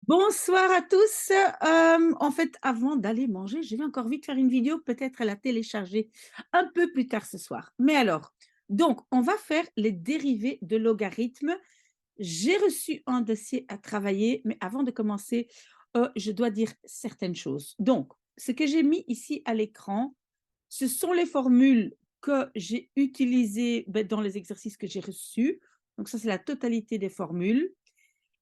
Bonsoir à tous. En fait, avant d'aller manger, je vais encore vite faire une vidéo, peut-être la télécharger un peu plus tard ce soir. Mais alors, donc, on va faire les dérivés de logarithmes. J'ai reçu un dossier à travailler, mais avant de commencer, je dois dire certaines choses. Donc, ce que j'ai mis ici à l'écran, ce sont les formules que j'ai utilisées dans les exercices que j'ai reçus. Donc, ça, c'est la totalité des formules.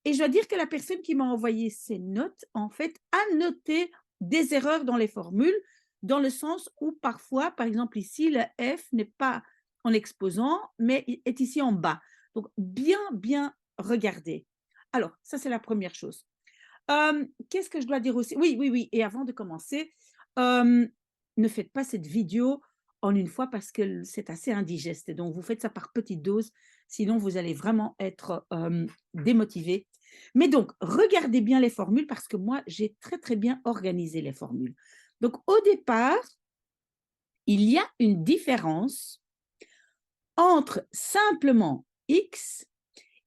Et je dois dire que la personne qui m'a envoyé ces notes, en fait, a noté des erreurs dans les formules, dans le sens où parfois, par exemple ici, le F n'est pas en exposant, mais est ici en bas. Donc, bien regarder. Alors, ça, c'est la première chose. Qu'est-ce que je dois dire aussi? Oui. Et avant de commencer, euh, ne faites pas cette vidéo en une fois parce que c'est assez indigeste. Et donc, vous faites ça par petites doses, sinon vous allez vraiment être démotivé. Mais donc, regardez bien les formules parce que moi, j'ai très bien organisé les formules. Donc, au départ, il y a une différence entre simplement x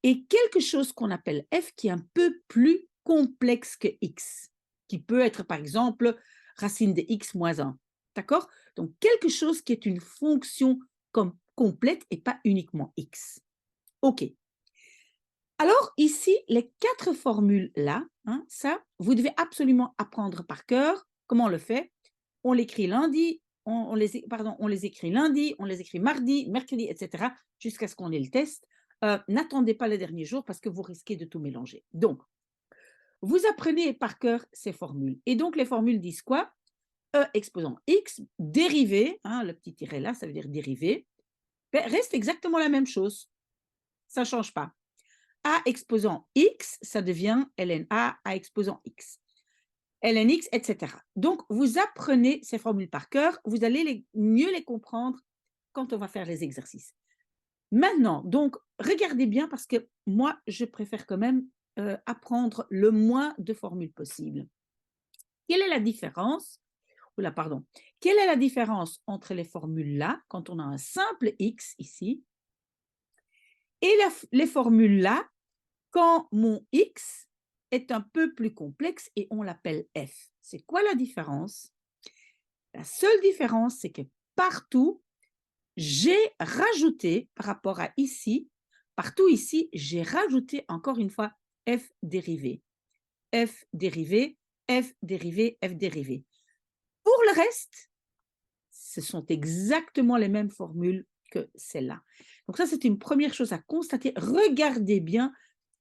et quelque chose qu'on appelle f qui est un peu plus complexe que x, qui peut être par exemple racine de x moins 1. D'accord? Donc quelque chose qui est une fonction comme complète et pas uniquement x. OK. Alors ici, les quatre formules là, hein, ça, vous devez absolument apprendre par cœur. Comment on le fait? On l'écrit lundi, on les écrit lundi, on les écrit mardi, mercredi, etc., jusqu'à ce qu'on ait le test. N'attendez pas le dernier jour parce que vous risquez de tout mélanger. Donc, vous apprenez par cœur ces formules. Et donc, les formules disent quoi? E exposant x, dérivé, hein, le petit tiret là, ça veut dire dérivé, ben, reste exactement la même chose. Ça ne change pas. A exposant x, ça devient ln A exposant x. LNX, etc. Donc, vous apprenez ces formules par cœur, vous allez mieux les comprendre quand on va faire les exercices. Maintenant, donc, regardez bien parce que moi, je préfère quand même apprendre le moins de formules possible. Quelle est la différence? Oula, pardon. Quelle est la différence entre les formules là, quand on a un simple x ici, et les formules là, quand mon x est un peu plus complexe et on l'appelle f? C'est quoi la différence? La seule différence, c'est que partout, j'ai rajouté, par rapport à ici, partout ici, j'ai rajouté encore une fois f dérivé, f dérivé, f dérivé, f dérivé. Pour le reste, ce sont exactement les mêmes formules que celle-là. Donc ça, c'est une première chose à constater. Regardez bien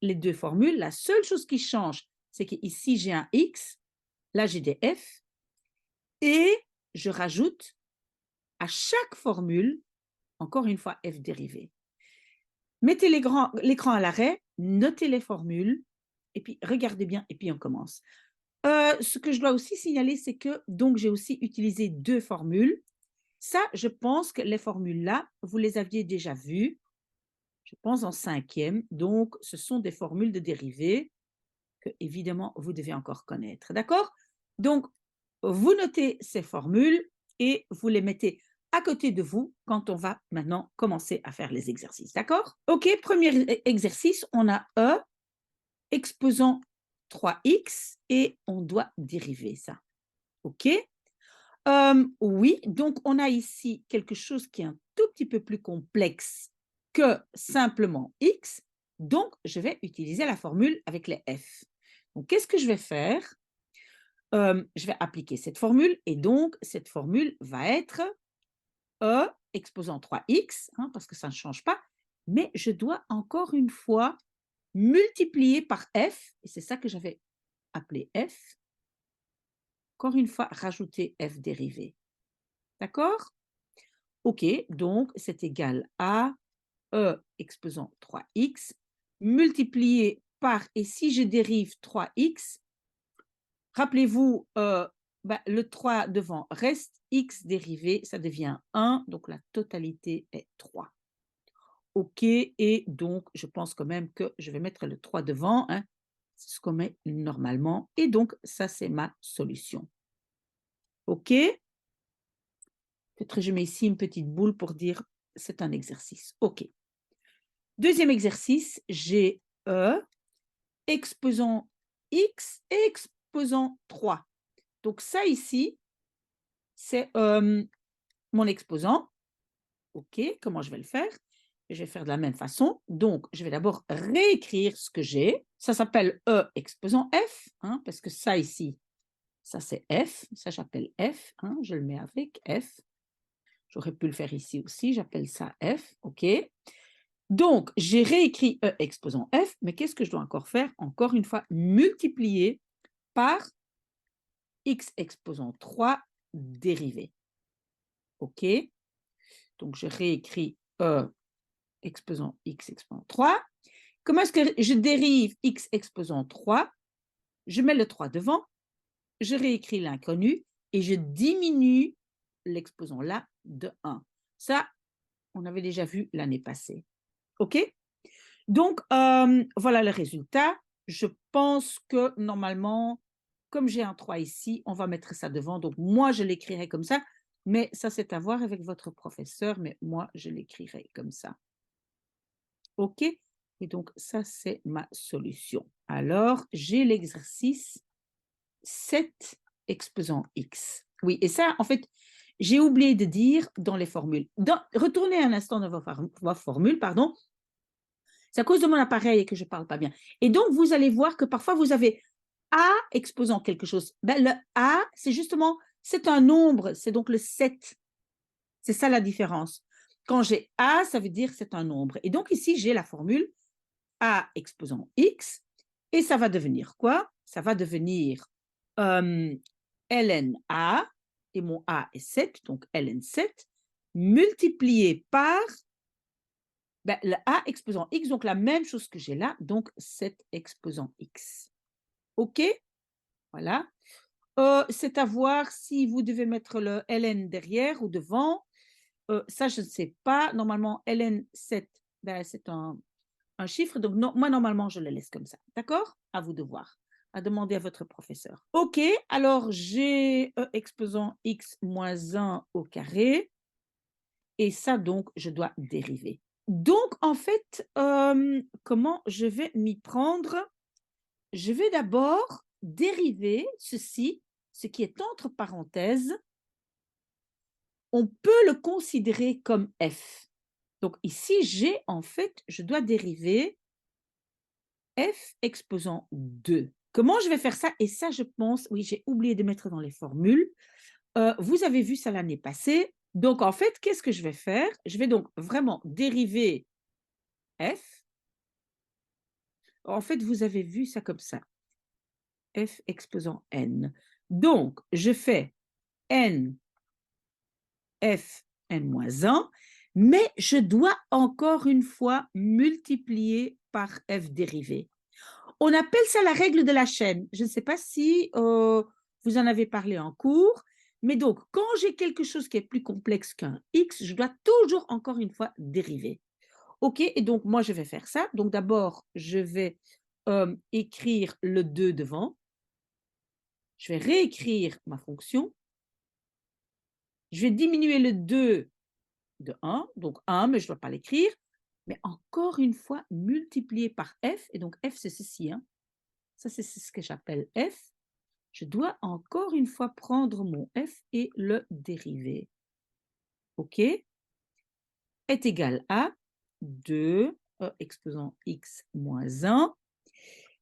les deux formules. La seule chose qui change, c'est qu'ici, j'ai un x, là, j'ai des f, et je rajoute à chaque formule, encore une fois, f dérivé. Mettez l'écran à l'arrêt, notez les formules, et puis regardez bien, et puis on commence. Ce que je dois aussi signaler, c'est que donc j'ai aussi utilisé deux formules. Ça, je pense que les formules-là, vous les aviez déjà vues, je pense en cinquième. Donc, ce sont des formules de dérivés que, évidemment, vous devez encore connaître. D'accord? Donc, vous notez ces formules et vous les mettez à côté de vous quand on va maintenant commencer à faire les exercices. D'accord? OK, premier exercice, on a E exposant 3x et on doit dériver ça. OK? Oui, donc on a ici quelque chose qui est un tout petit peu plus complexe que simplement x. Donc, je vais utiliser la formule avec les f. Donc, qu'est-ce que je vais faire? Je vais appliquer cette formule et donc cette formule va être E exposant 3x, hein, parce que ça ne change pas, mais je dois encore une fois multiplier par f, et c'est ça que j'avais appelé f, encore une fois rajouter f dérivé. D'accord? OK, donc c'est égal à E exposant 3x multiplié par, et si je dérive 3x, rappelez-vous, le 3 devant reste, x dérivé, ça devient 1, donc la totalité est 3. OK, et donc je pense quand même que je vais mettre le 3 devant, hein, c'est ce qu'on met normalement, et donc ça, c'est ma solution. OK? Peut-être je mets ici une petite boule pour dire c'est un exercice. OK. Deuxième exercice, j'ai E exposant x exposant 3. Donc, ça ici, c'est mon exposant. OK, comment je vais le faire? Je vais faire de la même façon. Donc, je vais d'abord réécrire ce que j'ai. Ça s'appelle E exposant F, hein, parce que ça ici, ça c'est F. Ça, j'appelle F. Hein, je le mets avec F. J'aurais pu le faire ici aussi. J'appelle ça F. OK. Donc, j'ai réécrit E exposant F, mais qu'est-ce que je dois encore faire? Encore une fois, multiplier par x exposant 3 dérivé. OK? Donc, je réécris E exposant x exposant 3. Comment est-ce que je dérive x exposant 3? Je mets le 3 devant, je réécris l'inconnu et je diminue l'exposant là de 1. Ça, on avait déjà vu l'année passée. OK? Donc, voilà le résultat. Je pense que normalement, comme j'ai un 3 ici, on va mettre ça devant. Donc, moi, je l'écrirai comme ça. Mais ça, c'est à voir avec votre professeur. Mais moi, je l'écrirai comme ça. OK? Et donc, ça, c'est ma solution. Alors, j'ai l'exercice 7 exposant x. Oui, et ça, en fait, j'ai oublié de dire dans les formules. Retournez un instant dans vos formules, pardon. C'est à cause de mon appareil que je ne parle pas bien. Et donc, vous allez voir que parfois, vous avez A exposant quelque chose. Ben, le A, c'est justement, c'est un nombre, c'est donc le 7. C'est ça la différence. Quand j'ai A, ça veut dire que c'est un nombre. Et donc, ici, j'ai la formule A exposant X. Et ça va devenir quoi? Ça va devenir ln A, et mon A est 7, donc ln 7, multiplié par le A exposant X, donc la même chose que j'ai là, donc 7 exposant X. OK? Voilà. C'est à voir si vous devez mettre le ln derrière ou devant. Ça, je ne sais pas. Normalement, ln 7, c'est un chiffre. Donc, non, moi, normalement, je le laisse comme ça. D'accord? À vous de voir. À demander à votre professeur. OK, alors j'ai E exposant x moins 1 au carré. Et ça, donc, je dois dériver. Donc, en fait, comment je vais m'y prendre? Je vais d'abord dériver ceci, ce qui est entre parenthèses. On peut le considérer comme f. Donc, ici, j'ai, en fait, je dois dériver f exposant 2. Comment je vais faire ça? Et ça, je pense, oui, j'ai oublié de mettre dans les formules. Vous avez vu ça l'année passée. Donc, en fait, qu'est-ce que je vais faire? Je vais donc vraiment dériver f. En fait, vous avez vu ça comme ça. F exposant n. Donc, je fais n, f, n-1, mais je dois encore une fois multiplier par f dérivé. On appelle ça la règle de la chaîne. Je ne sais pas si vous en avez parlé en cours, mais donc, quand j'ai quelque chose qui est plus complexe qu'un x, je dois toujours, encore une fois, dériver. OK, et donc, moi, je vais faire ça. Donc, d'abord, je vais écrire le 2 devant. Je vais réécrire ma fonction. Je vais diminuer le 2 de 1, donc 1, mais je ne dois pas l'écrire. Mais encore une fois, multiplié par f, et donc f, c'est ceci. Hein. Ça, c'est ce que j'appelle f. Je dois encore une fois prendre mon f et le dériver. OK? Est égal à 2 exposant x moins 1.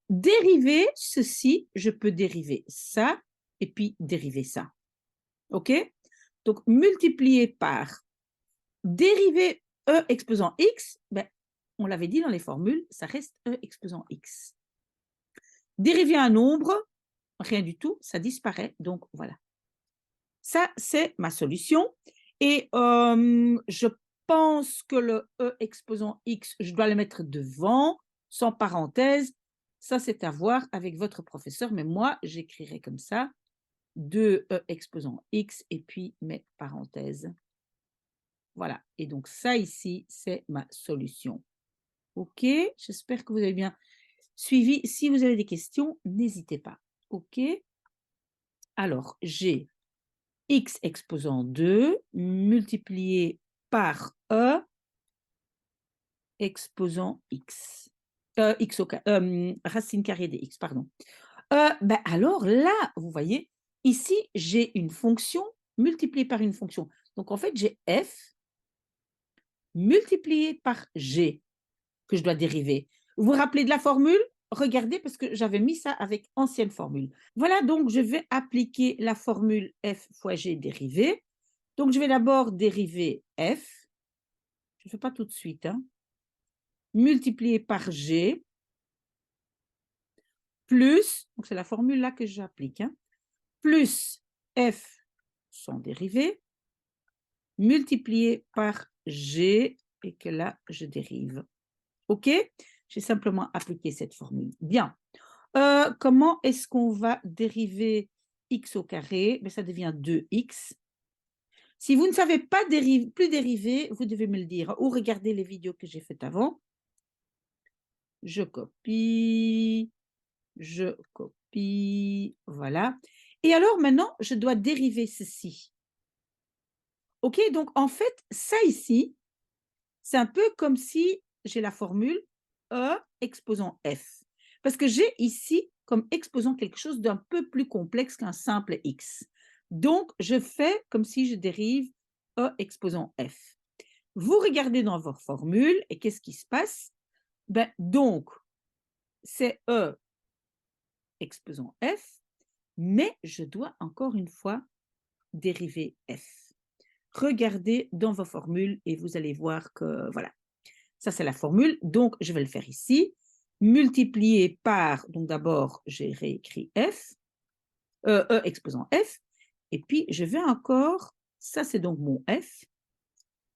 Dériver ceci, je peux dériver ça et puis dériver ça. OK? Donc, multiplier par dériver e exposant x, on l'avait dit dans les formules, ça reste e exposant x. Dériver un nombre, rien du tout, ça disparaît. Donc, voilà. Ça, c'est ma solution. Et je pense que le E exposant X, je dois le mettre devant, sans parenthèse. Ça, c'est à voir avec votre professeur. Mais moi, j'écrirai comme ça, 2E exposant X et puis mes parenthèses. Voilà. Et donc, ça ici, c'est ma solution. OK? J'espère que vous avez bien suivi. Si vous avez des questions, n'hésitez pas. OK? Alors, j'ai x exposant 2 multiplié par e exposant x. Racine carrée de x, pardon. Alors là, vous voyez, ici, j'ai une fonction multipliée par une fonction. Donc, en fait, j'ai f multiplié par g que je dois dériver. Vous vous rappelez de la formule? Regardez, parce que j'avais mis ça avec ancienne formule. Voilà, donc je vais appliquer la formule f fois g dérivée. Donc, je vais d'abord dériver f. Je ne fais pas tout de suite, hein, multiplié par g, plus, donc c'est la formule là que j'applique, hein, plus f sans dérivée, multiplié par g, et que là, je dérive. OK? J'ai simplement appliqué cette formule. Bien. Comment est-ce qu'on va dériver x au carré? Ben, ça devient 2x. Si vous ne savez pas plus dériver, vous devez me le dire ou regardez les vidéos que j'ai faites avant. Je copie, voilà. Et alors maintenant, je dois dériver ceci. OK? Donc en fait, ça ici, c'est un peu comme si j'ai la formule E exposant F. Parce que j'ai ici comme exposant quelque chose d'un peu plus complexe qu'un simple X. Donc, je fais comme si je dérive E exposant F. Vous regardez dans vos formules et qu'est-ce qui se passe? Ben, donc, c'est E exposant F, mais je dois encore une fois dériver F. Regardez dans vos formules et vous allez voir que, voilà, ça c'est la formule, donc je vais le faire ici, multiplié par, donc d'abord j'ai réécrit F, E exposant F, et puis je vais encore, ça c'est donc mon F,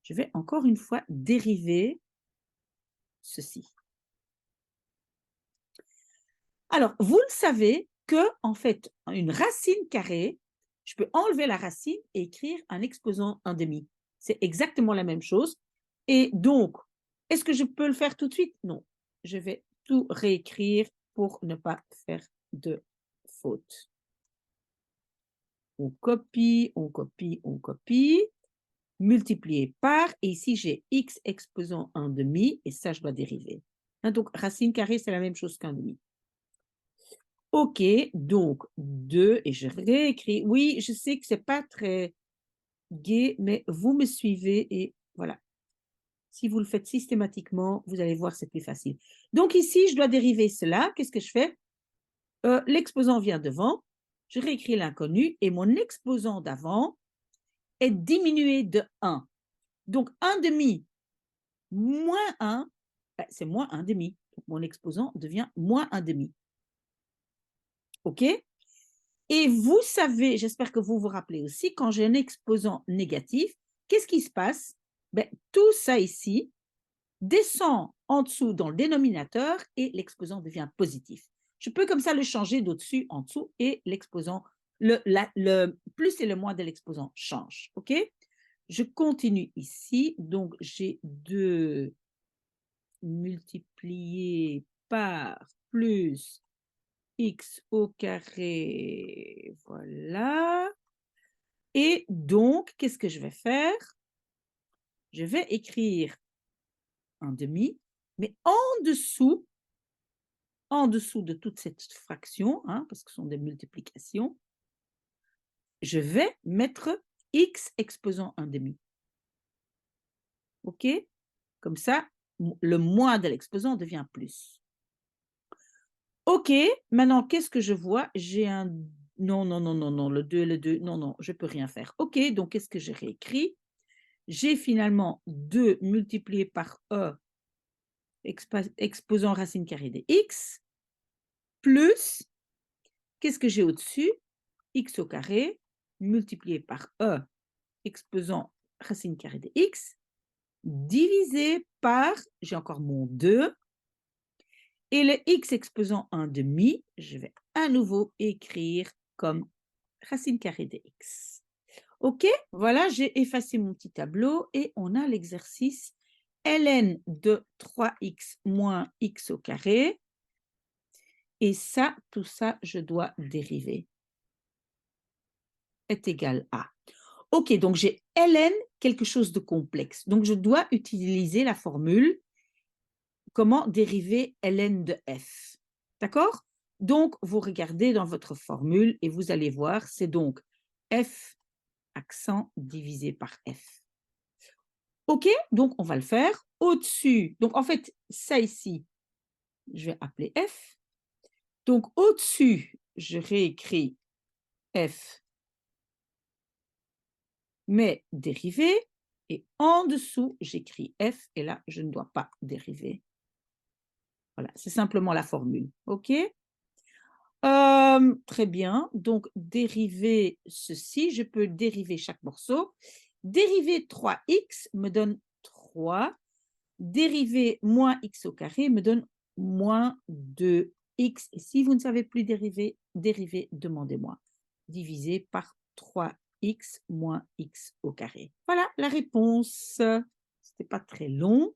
je vais encore une fois dériver ceci. Alors, vous le savez que, en fait, une racine carrée, je peux enlever la racine et écrire un exposant 1/2. C'est exactement la même chose. Et donc, est-ce que je peux le faire tout de suite? Non. Je vais tout réécrire pour ne pas faire de faute. On copie, on copie, on copie, multiplié par, et ici j'ai x exposant 1/2, et ça je dois dériver. Hein, donc, racine carrée, c'est la même chose qu'1/2. OK, donc 2 et je réécris. Oui, je sais que c'est pas très gai, mais vous me suivez et voilà. Si vous le faites systématiquement, vous allez voir, c'est plus facile. Donc ici, je dois dériver cela. Qu'est-ce que je fais? L'exposant vient devant, je réécris l'inconnu et mon exposant d'avant est diminué de 1. Donc 1/2 moins 1, ben, c'est moins 1/2. Donc mon exposant devient moins 1/2. OK? Et vous savez, j'espère que vous vous rappelez aussi, quand j'ai un exposant négatif, qu'est-ce qui se passe? Ben, tout ça ici descend en dessous dans le dénominateur et l'exposant devient positif. Je peux comme ça le changer d'au-dessus en dessous et l'exposant, le plus et le moins de l'exposant change. OK? Je continue ici. Donc, j'ai 2 multiplié par plus x au carré, voilà. Et donc, qu'est-ce que je vais faire? Je vais écrire 1/2, mais en dessous de toute cette fraction, hein, parce que ce sont des multiplications, je vais mettre x exposant 1/2. OK? Comme ça, le moins de l'exposant devient plus. OK, maintenant, qu'est-ce que je vois? J'ai un... Non, non, non, non, non, le 2, non, non, je ne peux rien faire. OK, donc qu'est-ce que j'ai réécrit? J'ai finalement 2 multiplié par E exposant racine carrée de x, plus, qu'est-ce que j'ai au-dessus? X au carré multiplié par E exposant racine carrée de x, divisé par, j'ai encore mon 2, et le x exposant 1/2, je vais à nouveau écrire comme racine carrée de x. OK, voilà, j'ai effacé mon petit tableau et on a l'exercice ln de 3x moins x au carré. Et ça, tout ça, je dois dériver. Est égal à. OK, donc j'ai ln, quelque chose de complexe. Donc, je dois utiliser la formule comment dériver ln de f. D'accord? Donc, vous regardez dans votre formule et vous allez voir, c'est donc F accent divisé par F. OK, donc on va le faire. Au-dessus, donc en fait, ça ici, je vais appeler F. Donc au-dessus, je réécris F, mais dérivé. Et en dessous, j'écris F et là, je ne dois pas dériver. Voilà, c'est simplement la formule. OK? Très bien. Donc, dériver ceci, je peux dériver chaque morceau. Dériver 3x me donne 3. Dériver moins x au carré me donne moins 2x. Et si vous ne savez plus dériver, demandez-moi. Divisé par 3x moins x au carré. Voilà la réponse. Ce n'était pas très long.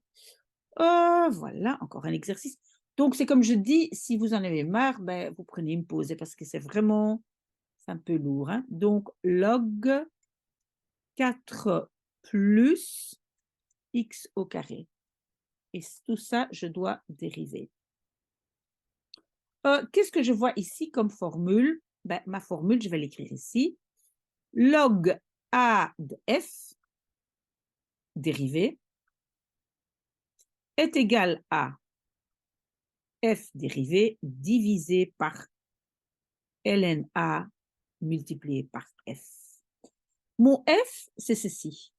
Voilà, encore un exercice. Donc, c'est comme je dis, si vous en avez marre, ben, vous prenez une pause parce que c'est vraiment c'est un peu lourd. Hein. Donc, log 4 plus x au carré. Et tout ça, je dois dériver. Qu'est-ce que je vois ici comme formule? Ben, ma formule, je vais l'écrire ici. Log a de f, dérivé, est égal à f dérivé divisé par ln a multiplié par f. Mon f, c'est ceci.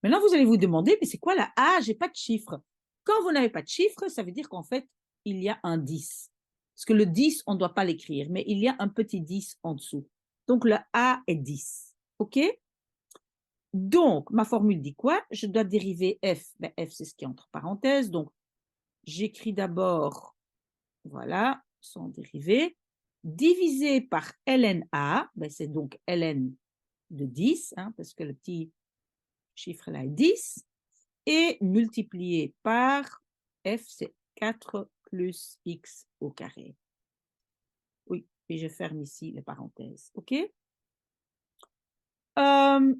Maintenant, vous allez vous demander, mais c'est quoi la A? Je n'ai pas de chiffre. Quand vous n'avez pas de chiffre, ça veut dire qu'en fait, il y a un 10. Parce que le 10, on ne doit pas l'écrire, mais il y a un petit 10 en dessous. Donc, le A est 10. OK? Donc, ma formule dit quoi? Je dois dériver F. Ben, F, c'est ce qui est entre parenthèses. Donc, j'écris d'abord, voilà, sans dérivé, divisé par ln A. Ben, c'est donc ln de 10, hein, parce que le petit chiffre là est 10. Et multiplié par f, c'est 4 plus x au carré. Oui, et je ferme ici les parenthèses. OK?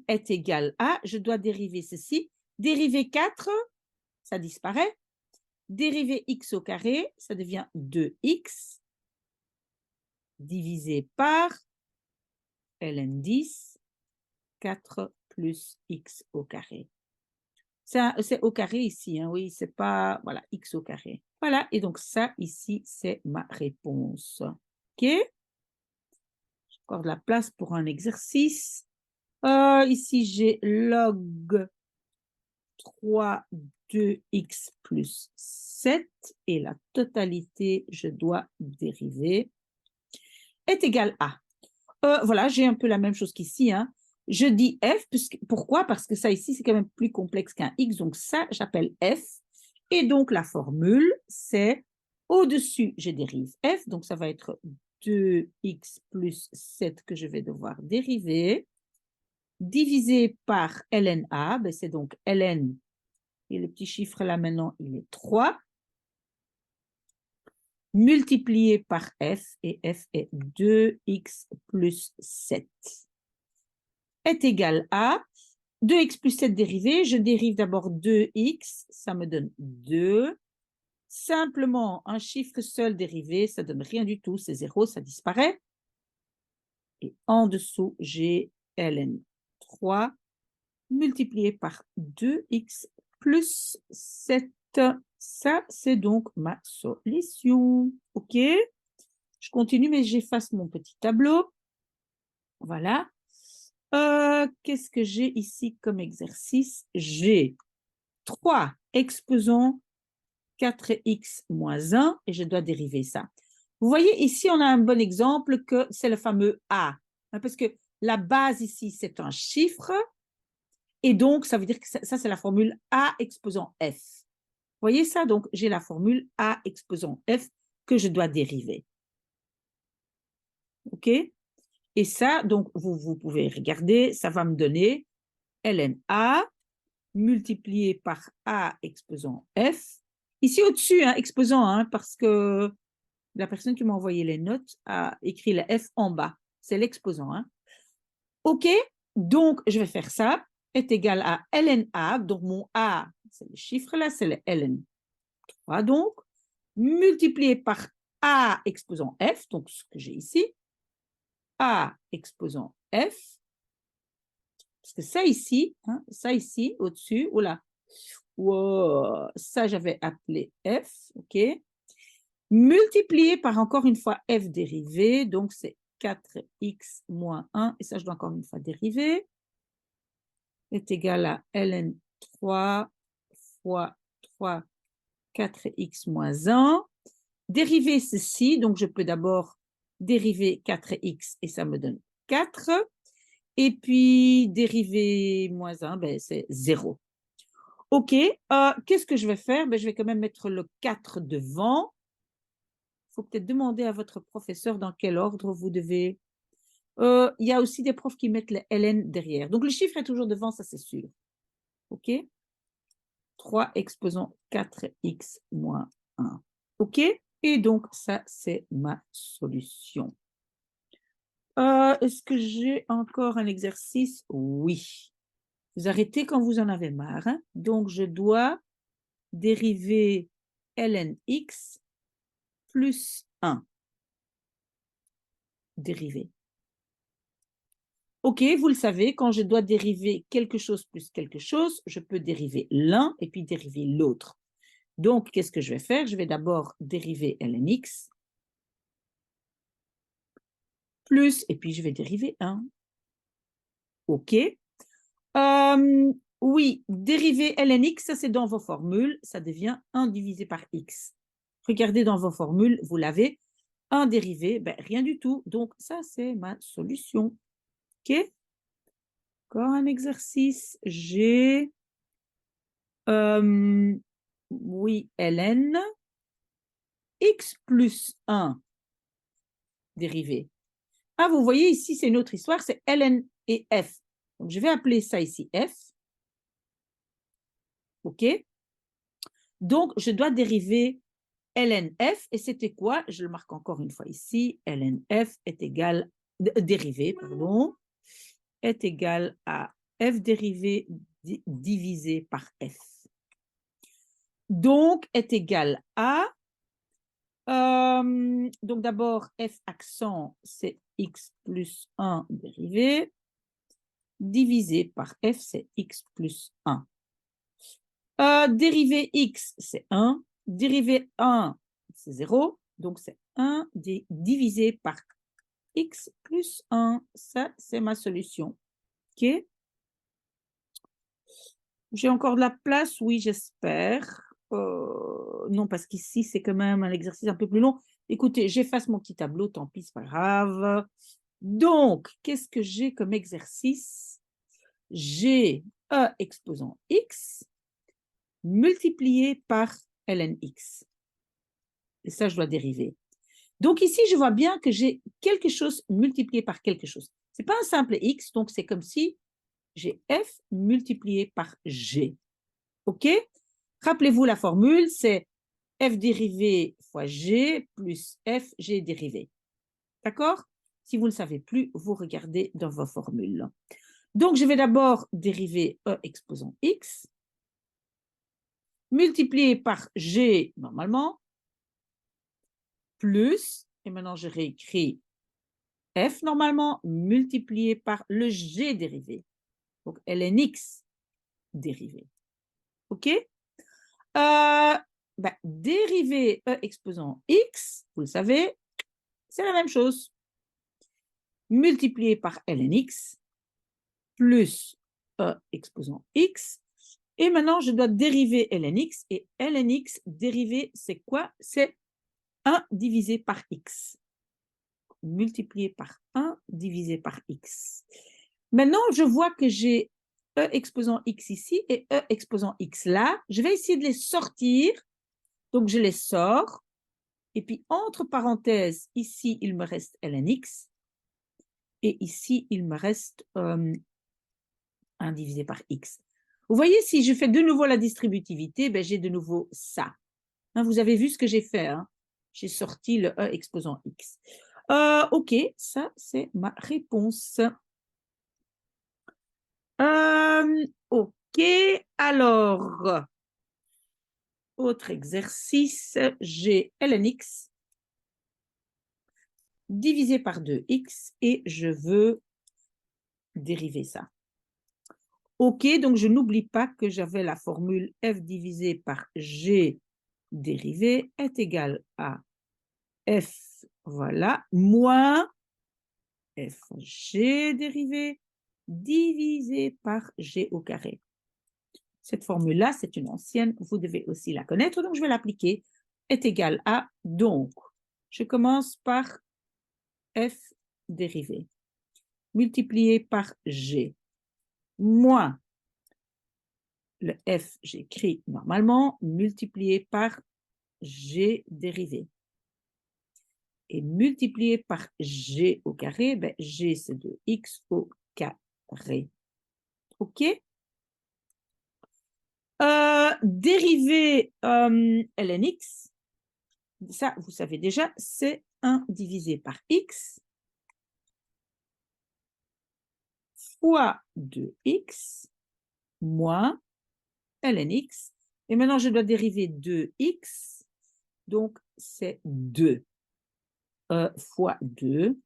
Est égal à, je dois dériver ceci. Dériver 4, ça disparaît. Dériver x au carré, ça devient 2x divisé par ln 10, 4 plus x au carré. C'est au carré ici, hein, oui, c'est pas, voilà, x au carré. Voilà, et donc ça, ici, c'est ma réponse. OK? J'ai encore de la place pour un exercice. Ici, j'ai log 3 2x plus 7, et la totalité, je dois dériver, est égal à. Voilà, j'ai un peu la même chose qu'ici, hein. Je dis f, pourquoi? Parce que ça ici, c'est quand même plus complexe qu'un x, donc ça, j'appelle f. Et donc, la formule, c'est au-dessus, je dérive f, donc ça va être 2x plus 7 que je vais devoir dériver, divisé par ln a, ben c'est donc ln, et le petit chiffre là maintenant, il est 3, multiplié par f, et f est 2x plus 7. Est égal à 2x plus 7 dérivé. Je dérive d'abord 2x, ça me donne 2. Simplement, un chiffre seul dérivé, ça ne donne rien du tout, c'est 0, ça disparaît. Et en dessous, j'ai ln 3 multiplié par 2x plus 7. Ça, c'est donc ma solution. OK? Je continue, mais j'efface mon petit tableau. Voilà. Qu'est-ce que j'ai ici comme exercice? J'ai 3 exposants 4x moins 1 et je dois dériver ça. Vous voyez, ici, on a un bon exemple que c'est le fameux A, hein, parce que la base ici, c'est un chiffre, et donc, ça veut dire que ça c'est la formule A exposant F. Vous voyez ça? Donc, j'ai la formule A exposant F que je dois dériver. OK? Et ça, donc, vous pouvez regarder, ça va me donner ln A multiplié par A exposant F. Ici au-dessus, hein, exposant, hein, parce que la personne qui m'a envoyé les notes a écrit la F en bas. C'est l'exposant. Hein. OK, donc je vais faire ça. Est égal à ln A. Donc mon A, c'est le chiffre là, c'est le ln 3 donc. Multiplié par A exposant F, donc ce que j'ai ici, A exposant F, parce que ça ici, hein, ça ici, au-dessus, oula, wow, ça j'avais appelé F, ok, multiplié par encore une fois F dérivé, donc c'est 4x moins 1, et ça je dois encore une fois dériver, est égal à ln 3 fois 3, 4x moins 1. Dériver ceci, donc je peux d'abord dériver 4x et ça me donne 4. Et puis dériver moins 1, ben, c'est 0. OK, qu'est-ce que je vais faire? Ben, je vais quand même mettre le 4 devant. Il faut peut-être demander à votre professeur dans quel ordre vous devez. Il y a aussi des profs qui mettent les ln derrière. Donc le chiffre est toujours devant, ça c'est sûr. OK? 3 exposant 4x moins 1. OK? Et donc, ça, c'est ma solution. Est-ce que j'ai encore un exercice? Oui. Vous arrêtez quand vous en avez marre. Hein? Donc, je dois dériver ln x plus 1. Dériver. OK, vous le savez, quand je dois dériver quelque chose plus quelque chose, je peux dériver l'un et puis dériver l'autre. Donc, qu'est-ce que je vais faire? Je vais d'abord dériver ln x plus, et puis je vais dériver 1. OK. Oui, dérivé ln x, ça c'est dans vos formules, ça devient 1 divisé par x. Regardez dans vos formules, vous l'avez. 1 dérivé, ben, rien du tout. Donc, ça, c'est ma solution. OK? Encore un exercice. J'ai, oui, ln x plus 1 dérivé. Ah, vous voyez ici, c'est une autre histoire, c'est ln et f. Donc, je vais appeler ça ici f. OK? Donc, je dois dériver ln f, et c'était quoi? Je le marque encore une fois ici. Ln f est égal, dérivé, pardon, est égal à f dérivé divisé par f. Donc, est égal à, donc d'abord, f accent, c'est x plus 1 dérivé, divisé par f, c'est x plus 1. Dérivé x, c'est 1. Dérivé 1, c'est 0. Donc, c'est 1 divisé par x plus 1. Ça, c'est ma solution. OK? J'ai encore de la place? Oui, j'espère. Non, parce qu'ici, c'est quand même un exercice un peu plus long. Écoutez, j'efface mon petit tableau, tant pis, c'est pas grave. Donc, qu'est-ce que j'ai comme exercice? J'ai E exposant x multiplié par ln x. Et ça, je dois dériver. Donc ici, je vois bien que j'ai quelque chose multiplié par quelque chose. Ce n'est pas un simple x, donc c'est comme si j'ai f multiplié par g. OK? Rappelez-vous la formule, c'est f dérivé fois g plus f g dérivé. D'accord? Si vous ne le savez plus, vous regardez dans vos formules. Donc, je vais d'abord dériver e exposant x, multiplié par g normalement, plus, et maintenant je réécris f normalement, multiplié par le g dérivé. Donc, ln x dérivé. OK? Dériver e exposant x, vous le savez, c'est la même chose. Multiplié par ln x plus e exposant x. Et maintenant, je dois dériver ln x. Et ln x dérivé, c'est quoi? C'est 1 divisé par x. Multiplié par 1 divisé par x. Maintenant, je vois que j'ai e exposant x ici et e exposant x là. Je vais essayer de les sortir. Donc, je les sors. Et puis, entre parenthèses, ici, il me reste ln x. Et ici, il me reste 1 divisé par x. Vous voyez, si je fais de nouveau la distributivité, ben, j'ai de nouveau ça. Hein, vous avez vu ce que j'ai fait. Hein? J'ai sorti le e exposant x. OK, ça, c'est ma réponse. OK, alors, autre exercice, j'ai ln x divisé par 2x et je veux dériver ça. OK, donc je n'oublie pas que j'avais la formule f divisé par g dérivé est égal à f, voilà, moins fg dérivé divisé par g au carré. Cette formule-là, c'est une ancienne, vous devez aussi la connaître, donc je vais l'appliquer, est égal à, donc, je commence par f dérivé, multiplié par g, moins le f, j'écris normalement, multiplié par g dérivé. Et multiplié par g au carré, ben, g c'est de x au carré. OK? Dérivé ln x, ça vous savez déjà, c'est 1 divisé par x fois 2x moins ln x. Et maintenant, je dois dériver 2x, donc c'est 2 fois 2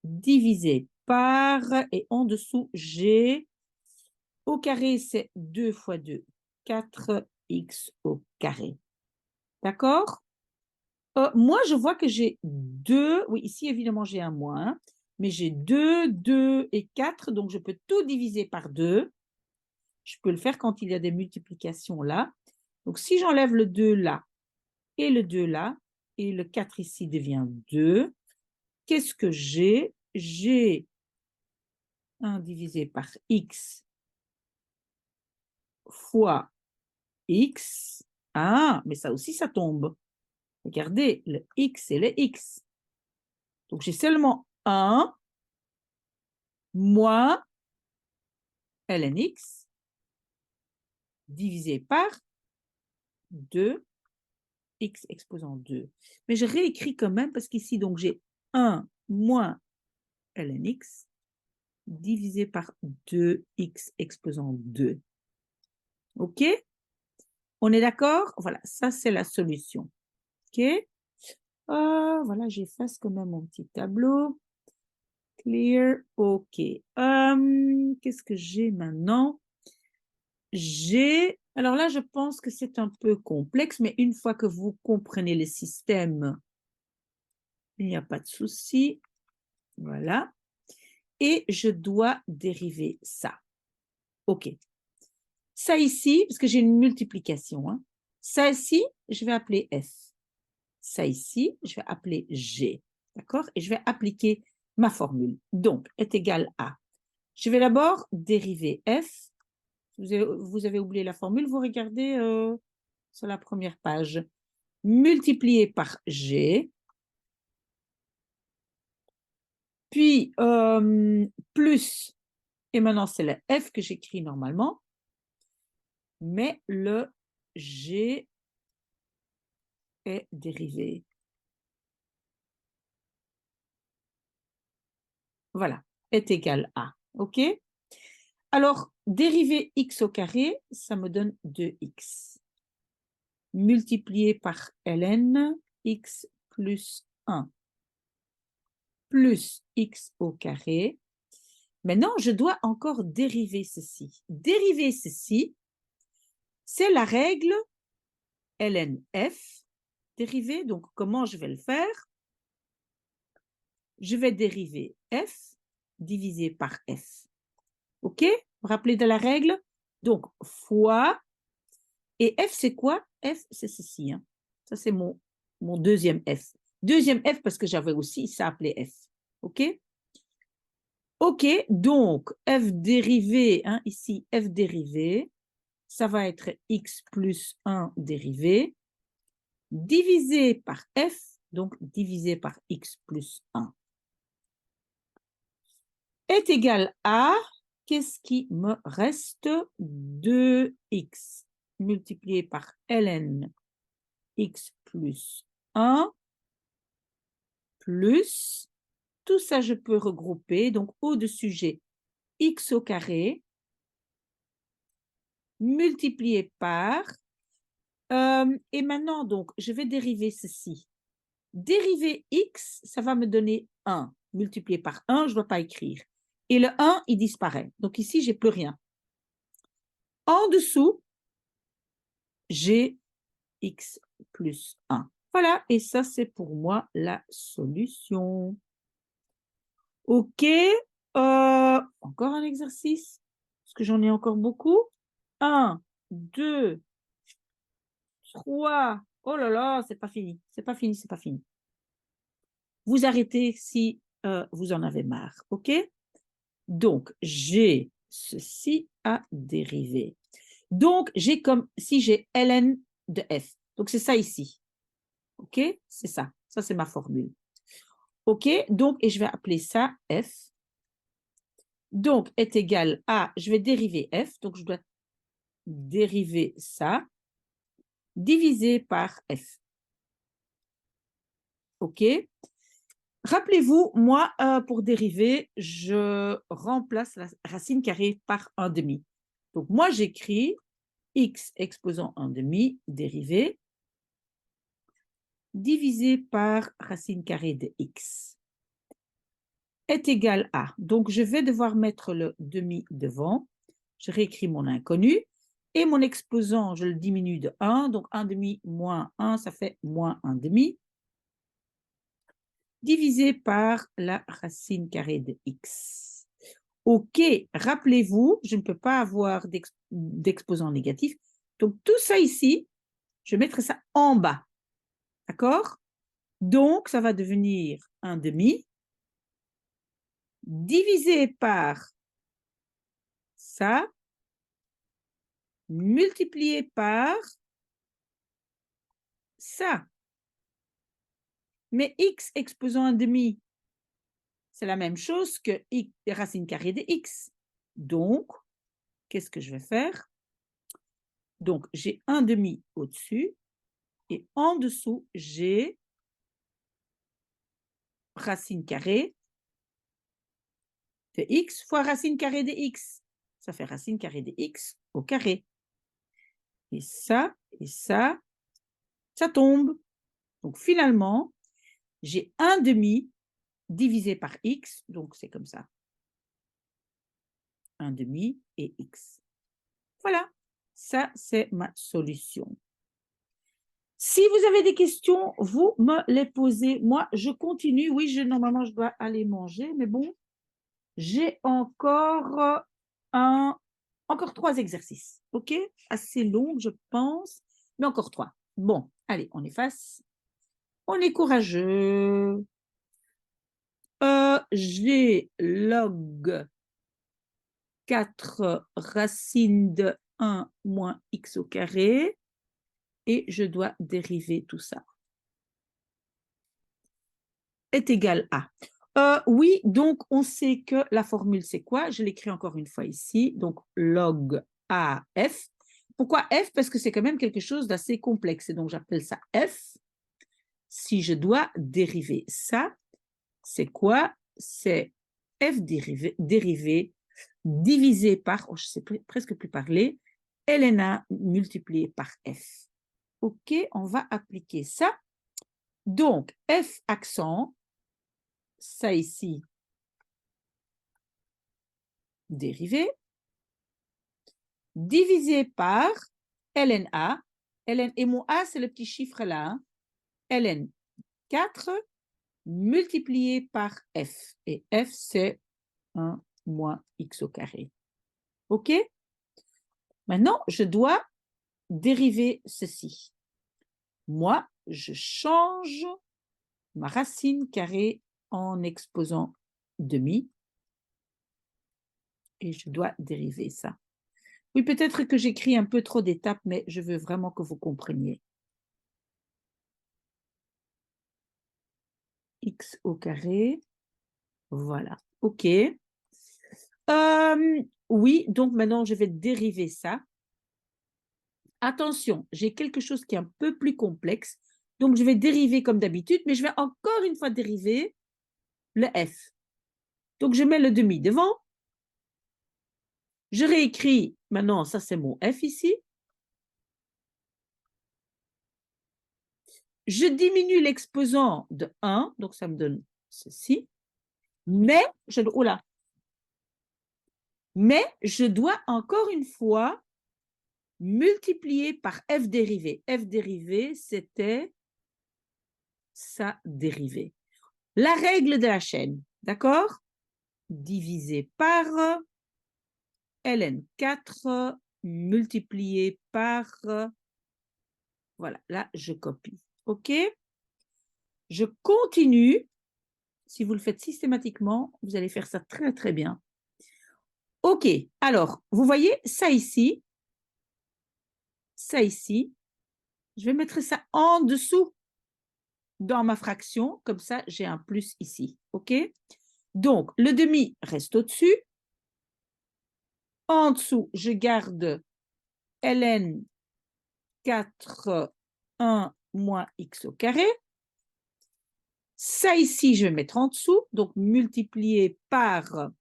divisé par, et en dessous, g au carré, c'est 2 fois 2, 4x au carré. D'accord? Moi, je vois que j'ai 2, oui, ici, évidemment, j'ai un moins, mais j'ai 2, 2 et 4, donc je peux tout diviser par 2. Je peux le faire quand il y a des multiplications là. Donc, si j'enlève le 2 là et le 2 là, et le 4 ici devient 2, qu'est-ce que j'ai? J'ai 1 divisé par x fois x. Ah, mais ça aussi, ça tombe. Regardez, le x et le x. Donc, j'ai seulement 1 moins ln x divisé par 2 x exposant 2. Mais je réécris quand même parce qu'ici, donc, j'ai 1 moins ln x divisé par 2x exposant 2. OK? On est d'accord? Voilà, ça, c'est la solution. OK? Voilà, j'efface quand même mon petit tableau. Clear. OK. Qu'est-ce que j'ai maintenant? Alors là, je pense que c'est un peu complexe, mais une fois que vous comprenez le système, il n'y a pas de souci. Voilà. Et je dois dériver ça. OK. Ça ici, parce que j'ai une multiplication, hein. Ça ici, je vais appeler F. Ça ici, je vais appeler G. D'accord? Et je vais appliquer ma formule. Donc, est égal à. Je vais d'abord dériver F. Vous avez oublié la formule, vous regardez sur la première page. Multiplié par G. Puis, plus. Et maintenant, c'est le F que j'écris normalement. Mais le G est dérivé. Voilà, est égal à. OK? Alors, dériver x au carré, ça me donne 2x. Multiplié par ln, x plus 1, plus x au carré. Maintenant, je dois encore dériver ceci. Dériver ceci, c'est la règle ln f dérivé. Donc, comment je vais le faire? Je vais dériver f divisé par f. OK? Vous vous rappelez de la règle? Donc, fois, et f, c'est quoi? F, c'est ceci. Hein. Ça, c'est mon deuxième f. Deuxième f parce que j'avais aussi ça appelé f. OK? OK, donc f dérivé, hein, ici, f dérivé, ça va être x plus 1 dérivé, divisé par f, donc divisé par x plus 1, est égal à, qu'est-ce qui me reste? 2x multiplié par ln x plus 1 plus, tout ça je peux regrouper, donc au-dessus j'ai x au carré multiplié par, et maintenant donc je vais dériver ceci. Dérivé x, ça va me donner 1. Multiplié par 1, je ne dois pas écrire. Et le 1, il disparaît. Donc ici, je n'ai plus rien. En dessous, j'ai x plus 1. Voilà, et ça, c'est pour moi la solution. OK. Encore un exercice, parce que j'en ai encore beaucoup. 1, 2, 3. Oh là là, c'est pas fini. C'est pas fini, c'est pas fini. Vous arrêtez si vous en avez marre. OK? Donc, j'ai ceci à dériver. Donc, j'ai comme si j'ai ln de f. Donc, c'est ça ici. OK? C'est ça. Ça, c'est ma formule. OK? Donc, et je vais appeler ça f. Donc, est égal à, je vais dériver f. Donc, je dois dériver ça divisé par f. OK? Rappelez-vous, moi, pour dériver, je remplace la racine carrée par 1 demi. Donc, moi, j'écris x exposant 1 demi dérivé divisé par racine carrée de x est égal à. Donc, je vais devoir mettre le demi devant. Je réécris mon inconnu. Et mon exposant, je le diminue de 1. Donc, 1 demi moins 1, ça fait moins 1 demi. Divisé par la racine carrée de x. OK, rappelez-vous, je ne peux pas avoir d'exposant négatif. Donc, tout ça ici, je mettrai ça en bas. D'accord? Donc, ça va devenir 1 demi divisé par ça, multiplié par ça. Mais x exposant 1 demi, c'est la même chose que x, racine carrée de x. Donc, qu'est-ce que je vais faire? Donc, j'ai 1 demi au-dessus et en dessous, j'ai racine carrée de x fois racine carrée de x. Ça fait racine carrée de x au carré. Et ça, ça tombe. Donc, finalement, j'ai 1 demi divisé par x, donc c'est comme ça. 1 demi et x. Voilà, ça c'est ma solution. Si vous avez des questions, vous me les posez. Moi, je continue. Oui, normalement, je dois aller manger, mais bon, j'ai encore encore 3 exercices. OK? Assez long, je pense, mais encore 3. Bon, allez, on efface. On est courageux. J'ai log 4 racine de 1 moins x au carré et je dois dériver tout ça. Est égal à. Oui, donc on sait que la formule c'est quoi? Je l'écris encore une fois ici. Donc log AF. Pourquoi F? Parce que c'est quand même quelque chose d'assez complexe. Et donc j'appelle ça F. Si je dois dériver ça, c'est quoi? C'est F dérivé divisé par, oh, je ne sais presque plus parler, LNA multiplié par F. OK, on va appliquer ça. Donc, F accent, ça ici, dérivé, divisé par LNA. LN, et mon A, c'est le petit chiffre là. Hein. LN 4 multiplié par F. Et F, c'est 1 moins x au carré. OK? Maintenant, je dois dériver ceci. Moi, je change ma racine carrée en exposant demi. Et je dois dériver ça. Oui, peut-être que j'écris un peu trop d'étapes, mais je veux vraiment que vous compreniez. X au carré. Voilà. OK. Oui, donc maintenant, je vais dériver ça. Attention, j'ai quelque chose qui est un peu plus complexe. Donc, je vais dériver comme d'habitude, mais je vais encore une fois dériver le F. Donc, je mets le demi devant. Je réécris, maintenant, ça c'est mon F ici. Je diminue l'exposant de 1, donc ça me donne ceci. Mais mais je dois encore une fois multiplier par f dérivée. F dérivée, c'était sa dérivée. La règle de la chaîne, d'accord? Divisé par ln4 multiplié par... Voilà, là, je copie. OK? Je continue. Si vous le faites systématiquement, vous allez faire ça très, très bien. OK, alors, vous voyez ça ici, je vais mettre ça en dessous dans ma fraction, comme ça, j'ai un plus ici, OK? Donc, le demi reste au-dessus. En dessous, je garde ln 4, 1 moins x au carré. Ça ici, je vais mettre en dessous, donc multiplier par...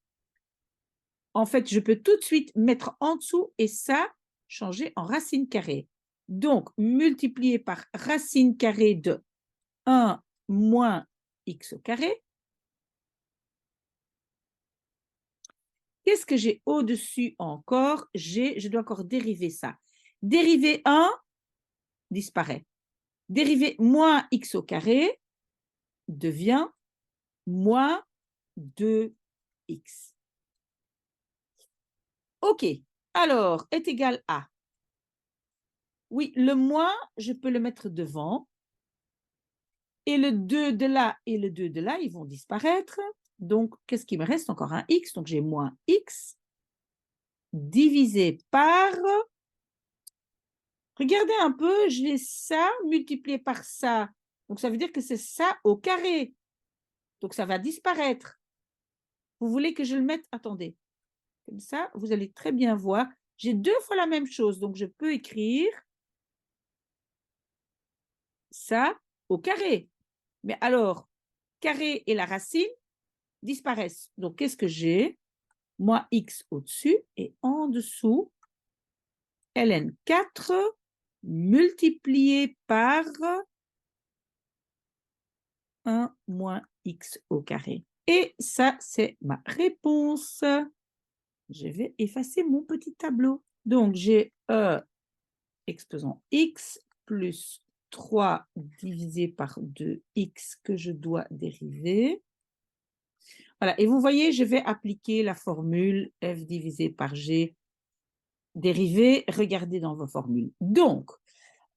En fait, je peux tout de suite mettre en dessous et ça, changer en racine carrée. Donc, multiplier par racine carrée de 1 moins x au carré. Qu'est-ce que j'ai au-dessus encore? Je dois encore dériver ça. Dériver 1 disparaît. Dériver moins x au carré devient moins 2x. OK, alors, est égal à... Oui, le moins, je peux le mettre devant. Et le 2 de là et le 2 de là, ils vont disparaître. Donc, qu'est-ce qui me reste? Encore un x. Donc, j'ai moins x divisé par... Regardez un peu, j'ai ça multiplié par ça. Donc, ça veut dire que c'est ça au carré. Donc, ça va disparaître. Vous voulez que je le mette? Attendez. Comme ça, vous allez très bien voir. J'ai 2 fois la même chose. Donc, je peux écrire ça au carré. Mais alors, carré et la racine disparaissent. Donc, qu'est-ce que j'ai? Moins x au-dessus et en dessous, ln 4 multiplié par 1 moins x au carré. Et ça, c'est ma réponse. Je vais effacer mon petit tableau. Donc, j'ai exposant x plus 3 divisé par 2x que je dois dériver. Voilà, et vous voyez, je vais appliquer la formule f divisé par g dérivé. Regardez dans vos formules. Donc,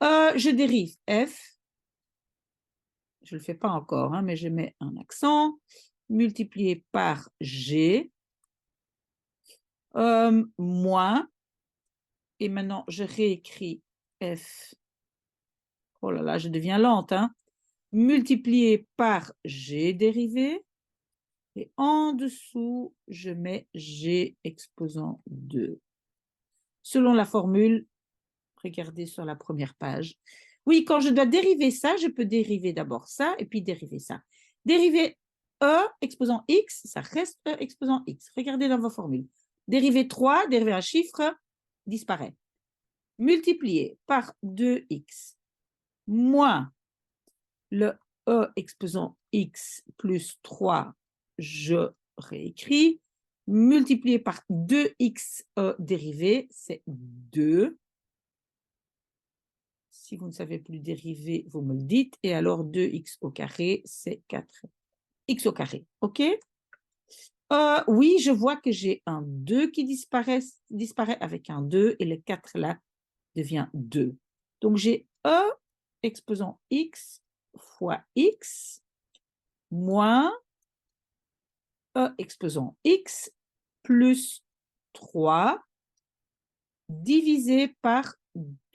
je dérive f. Je ne le fais pas encore, hein, mais je mets un accent. Multiplié par g. Moins. Et maintenant, je réécris f. Oh là là, je deviens lente. Hein. Multiplié par g dérivé. Et en dessous, je mets g exposant 2. Selon la formule, regardez sur la première page. Oui, quand je dois dériver ça, je peux dériver d'abord ça et puis dériver ça. Dériver e exposant x, ça reste e exposant x. Regardez dans vos formules. Dériver 3, dériver un chiffre, disparaît. Multiplier par 2x moins le e exposant x plus 3, je réécris. Multiplié par 2x dérivé, c'est 2. Si vous ne savez plus dériver, vous me le dites. Et alors, 2x au carré, c'est 4x au carré. OK? Oui, je vois que j'ai un 2 qui disparaît avec un 2 et le 4 là devient 2. Donc, j'ai e exposant x fois x moins e exposant x plus 3 divisé par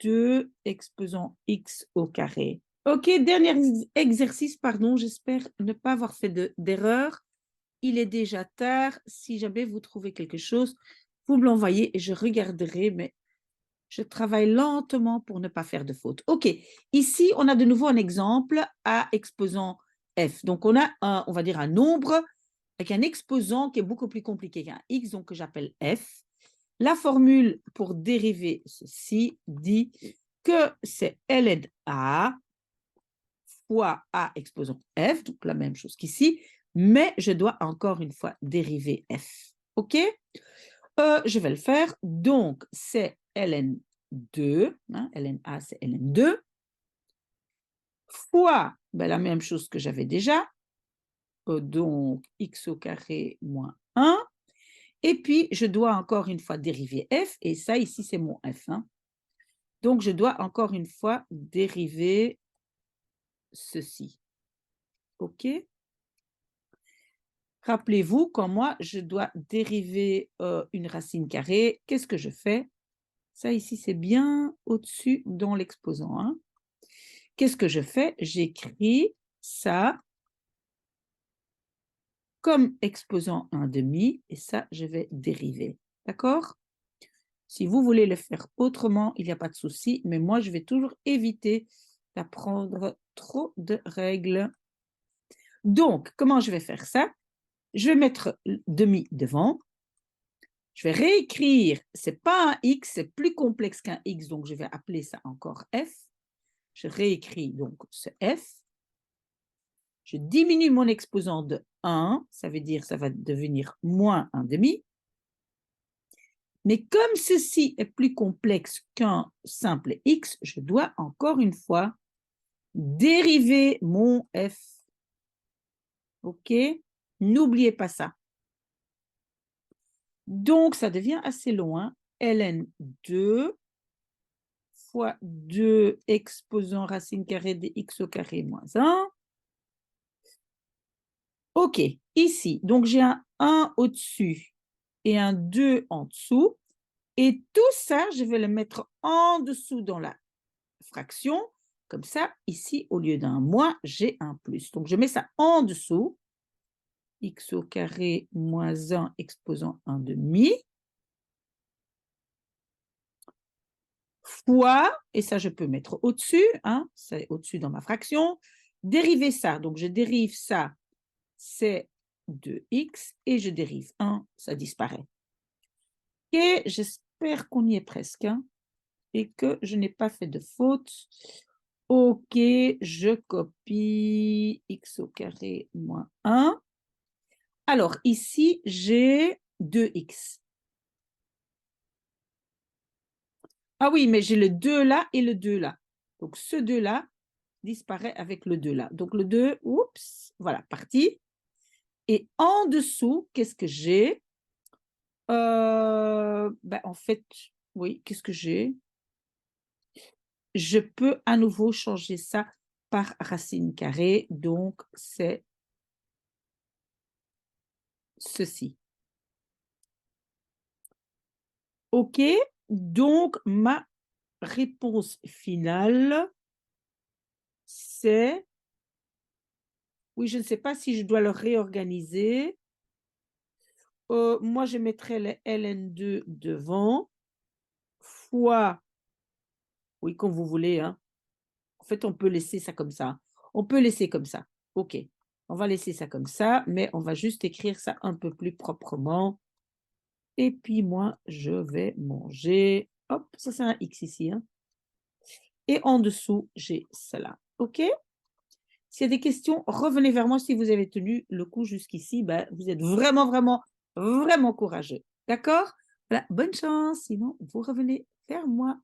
2 exposant x au carré. OK, dernier exercice, pardon, j'espère ne pas avoir fait d'erreur. Il est déjà tard. Si jamais vous trouvez quelque chose, vous me l'envoyez et je regarderai, mais je travaille lentement pour ne pas faire de faute. OK, ici, on a de nouveau un exemple à exposant f. Donc, on a, on va dire, un nombre avec un exposant qui est beaucoup plus compliqué qu'un x, donc que j'appelle f. La formule pour dériver ceci dit que c'est ln a fois A exposant F, donc la même chose qu'ici, mais je dois encore une fois dériver F. OK? Je vais le faire. Donc, c'est ln2, hein, ln-A, c'est ln2, fois ben, la même chose que j'avais déjà, donc x au carré moins 1. Et puis, je dois encore une fois dériver f, et ça, ici, c'est mon f. Hein. Donc, je dois encore une fois dériver ceci. OK? Rappelez-vous, quand moi, je dois dériver une racine carrée, qu'est-ce que je fais? Ça, ici, c'est bien au-dessus dans l'exposant. Hein. Qu'est-ce que je fais? J'écris ça comme exposant un demi, et ça, je vais dériver. D'accord? Si vous voulez le faire autrement, il n'y a pas de souci, mais moi, je vais toujours éviter d'apprendre trop de règles. Donc, comment je vais faire ça? Je vais mettre demi devant. Je vais réécrire, ce n'est pas un x, c'est plus complexe qu'un x, donc je vais appeler ça encore f. Je réécris donc ce f. Je diminue mon exposant de 1, ça veut dire que ça va devenir moins 1 demi. Mais comme ceci est plus complexe qu'un simple x, je dois encore une fois dériver mon f. OK? N'oubliez pas ça. Donc, ça devient assez long. ln2 fois 2 exposant racine carrée de x au carré moins 1. OK, ici, donc j'ai un 1 au-dessus et un 2 en dessous. Et tout ça, je vais le mettre en dessous dans la fraction. Comme ça, ici, au lieu d'un moins, j'ai un plus. Donc, je mets ça en dessous. X au carré moins 1 exposant 1 demi. Fois, et ça, je peux mettre au-dessus. Hein, c'est au-dessus dans ma fraction. Dériver ça. Donc, je dérive ça. C'est 2x. Et je dérive 1. Ça disparaît. Et j'espère qu'on y est presque. Hein, et que je n'ai pas fait de faute. OK, je copie x au carré moins 1. Alors, ici, j'ai 2x. Ah oui, mais j'ai le 2 là et le 2 là. Donc, ce 2 là disparaît avec le 2 là. Donc, le 2, oups, voilà, parti. Et en dessous, qu'est-ce que j'ai? En fait, oui, qu'est-ce que j'ai? Je peux à nouveau changer ça par racine carrée. Donc, c'est ceci. OK, donc ma réponse finale, c'est, oui, je ne sais pas si je dois le réorganiser. Moi, je mettrais le ln2 devant, fois, oui, comme vous voulez. Hein. En fait, on peut laisser ça comme ça. On peut laisser comme ça. OK, on va laisser ça comme ça, mais on va juste écrire ça un peu plus proprement. Et puis, moi, je vais manger. Hop, ça, c'est un X ici. Hein. Et en dessous, j'ai cela. OK? S'il y a des questions, revenez vers moi si vous avez tenu le coup jusqu'ici. Ben, vous êtes vraiment, vraiment, vraiment courageux. D'accord? Voilà, bonne chance. Sinon, vous revenez vers moi.